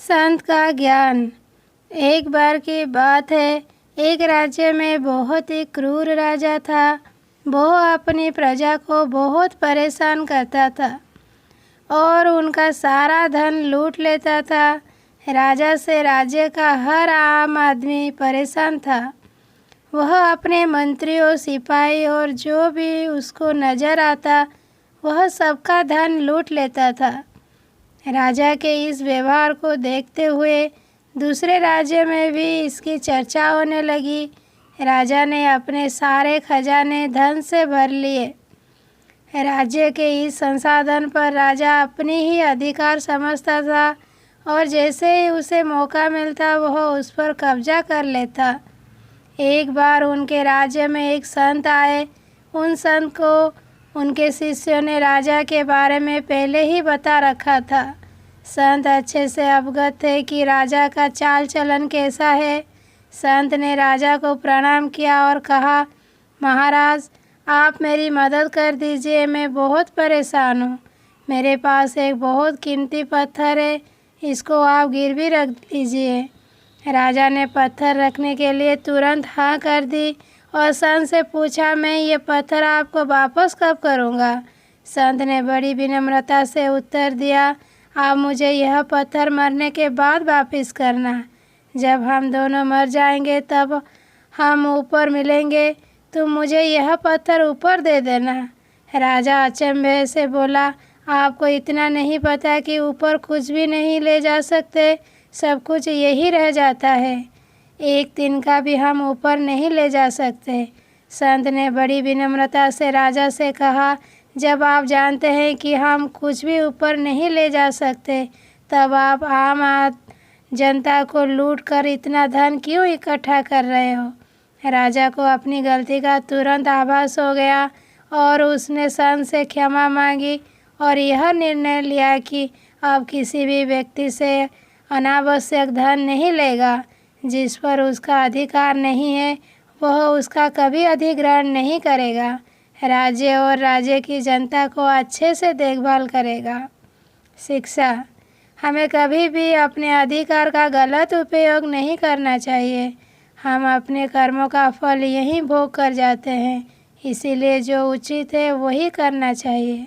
संत का ज्ञान। एक बार की बात है, एक राज्य में बहुत ही क्रूर राजा था। वह अपनी प्रजा को बहुत परेशान करता था और उनका सारा धन लूट लेता था। राजा से राज्य का हर आम आदमी परेशान था। वह अपने मंत्रियों, सिपाही और जो भी उसको नजर आता वह सबका धन लूट लेता था। राजा के इस व्यवहार को देखते हुए दूसरे राज्य में भी इसकी चर्चा होने लगी। राजा ने अपने सारे खजाने धन से भर लिए। राज्य के इस संसाधन पर राजा अपनी ही अधिकार समझता था और जैसे ही उसे मौका मिलता वह उस पर कब्जा कर लेता। एक बार उनके राज्य में एक संत आए। उन संत को उनके शिष्यों ने राजा के बारे में पहले ही बता रखा था। संत अच्छे से अवगत थे कि राजा का चाल चलन कैसा है। संत ने राजा को प्रणाम किया और कहा, महाराज, आप मेरी मदद कर दीजिए, मैं बहुत परेशान हूँ। मेरे पास एक बहुत कीमती पत्थर है, इसको आप गिरवी रख लीजिए। राजा ने पत्थर रखने के लिए तुरंत हाँ कर दी और संत से पूछा, मैं ये पत्थर आपको वापस कब करूँगा? संत ने बड़ी विनम्रता से उत्तर दिया, आप मुझे यह पत्थर मरने के बाद वापस करना। जब हम दोनों मर जाएंगे तब हम ऊपर मिलेंगे, तुम मुझे यह पत्थर ऊपर दे देना। राजा अचंभे से बोला, आपको इतना नहीं पता कि ऊपर कुछ भी नहीं ले जा सकते, सब कुछ यही रह जाता है। एक दिन का भी हम ऊपर नहीं ले जा सकते। संत ने बड़ी विनम्रता से राजा से कहा, जब आप जानते हैं कि हम कुछ भी ऊपर नहीं ले जा सकते, तब आप आम जनता को लूट कर इतना धन क्यों इकट्ठा कर रहे हो? राजा को अपनी गलती का तुरंत आभास हो गया और उसने संत से क्षमा मांगी और यह निर्णय लिया कि अब किसी भी व्यक्ति से अनावश्यक धन नहीं लेगा। जिस पर उसका अधिकार नहीं है वह उसका कभी अधिग्रहण नहीं करेगा। राज्य और राज्य की जनता को अच्छे से देखभाल करेगा। शिक्षा, हमें कभी भी अपने अधिकार का गलत उपयोग नहीं करना चाहिए। हम अपने कर्मों का फल यहीं भोग कर जाते हैं, इसीलिए जो उचित है वही करना चाहिए।